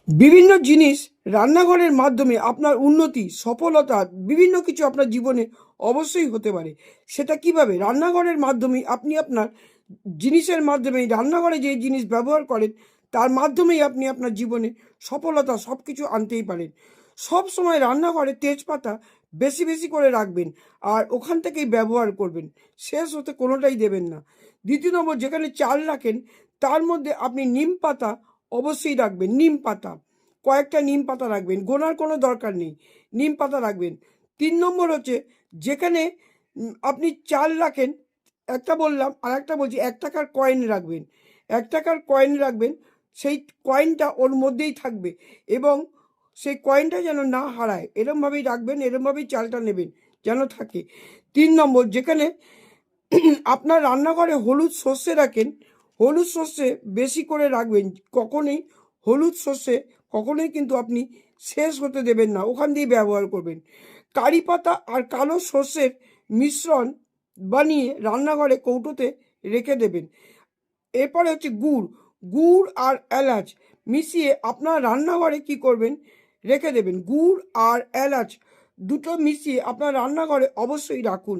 বিভিন্ন জিনিস রান্নাঘরের মাধ্যমে আপনার উন্নতি, সফলতা বিভিন্ন কিছু আপনার জীবনে অবশ্যই হতে পারে। সেটা কিভাবে? রান্নাঘরের মাধ্যমেই আপনি আপনার জিনিসের মাধ্যমেই রান্নাঘরে যে জিনিস ব্যবহার করেন তার মাধ্যমেই আপনি আপনার জীবনে সফলতা সব কিছু আনতেই পারেন। সব সময় রান্নাঘরে তেজপাতা বেশি বেশি করে রাখবেন আর ওখান থেকেই ব্যবহার করবেন, শেষ হতে কোনোটাই দেবেন না। দ্বিতীয় নম্বর, যেখানে চাল রাখেন তার মধ্যে আপনি নিম পাতা অবশ্যই রাখবেন। নিম পাতা কয়েকটা নিম পাতা রাখবেন, গোনার কোনো দরকার নেই, নিম পাতা রাখবেন। 3 নম্বর হচ্ছে, যেখানে আপনি চাল রাখেন, একটা বললাম আর একটা বলছি, 1 টাকার কয়েন রাখবেন। 1 টাকার কয়েন রাখবেন, সেই কয়েনটা ওর মধ্যেই থাকবে এবং সেই কয়েনটা যেন না হারায় এরমভাবেই রাখবেন, এরমভাবেই চালটা নেবেন যেন থাকে। 3 নম্বর, যেখানে আপনার রান্নাঘরে হলুদ সর্ষে রাখেন, হলুদ সর্ষে বেশি করে রাখবেন। কখনোই হলুদ সর্ষে কখনোই কিন্তু আপনি শেষ হতে দেবেন না, ওখান দিয়ে ব্যবহার করবেন। কারি পাতা আর কালো সর্ষের মিশ্রণ বানিয়ে রান্নাঘরে কৌটোতে রেখে দেবেন। এরপরে হচ্ছে গুড়, গুড় আর এলাচ মিশিয়ে আপনার রান্নাঘরে কি করবেন, রেখে দেবেন। গুড় আর এলাচ দুটো মিশিয়ে আপনার রান্নাঘরে অবশ্যই রাখুন।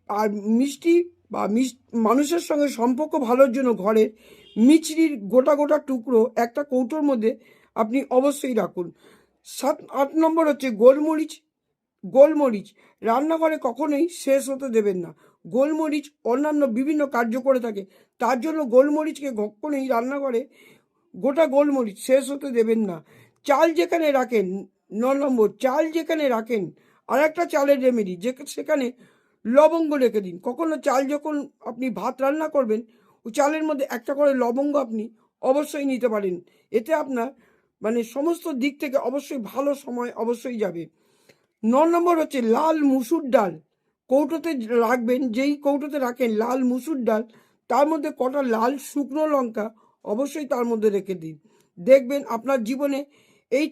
আর মিষ্টি বা মানুষের সঙ্গে সম্পর্ক ভালোর জন্য ঘরের মিছরির গোটা গোটা টুকরো একটা কৌটোর মধ্যে আপনি অবশ্যই রাখুন। 8 নম্বর হচ্ছে গোলমরিচ। গোলমরিচ রান্নাঘরে কখনোই শেষ হতে দেবেন না। গোলমরিচ অন্যান্য বিভিন্ন কার্য করে থাকে, তার জন্য গোলমরিচকে কখনোই রান্নাঘরে গোটা গোলমরিচ শেষ হতে দেবেন না। চাল যেখানে রাখেন, 9 নম্বর, চাল যেখানে রাখেন আর একটা চালের রেমেডি, সেখানে লবঙ্গ রেখে দিন। কখনো চাল যখন আপনি ভাত রান্না করবেন, ওই চালের মধ্যে একটা করে লবঙ্গ আপনি অবশ্যই নিতে পারেন। এতে আপনার সমস্ত দিক থেকে অবশ্যই ভালো সময় অবশ্যই যাবে। 9 নম্বর হচ্ছে লাল মুসুর ডাল কৌটোতে রাখবেন। যেই কৌটোতে রাখেন লাল মুসুর ডাল, তার মধ্যে কটা লাল শুকনো লঙ্কা অবশ্যই তার মধ্যে রেখে দিন। দেখবেন আপনার জীবনে এই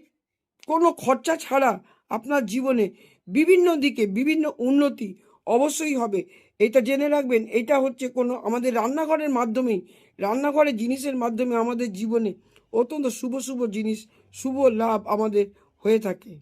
কোনো খরচা ছাড়া আপনার জীবনে বিভিন্ন দিকে বিভিন্ন উন্নতি অবশ্যই হবে। এটা জেনে রাখবেন, এটা হচ্ছে কোনো আমাদের রান্নাঘরের মাধ্যমেই, রান্নাঘরের জিনিসের মাধ্যমে আমাদের জীবনে অত্যন্ত শুভ শুভ জিনিস, শুভ লাভ আমাদের হয়ে থাকে।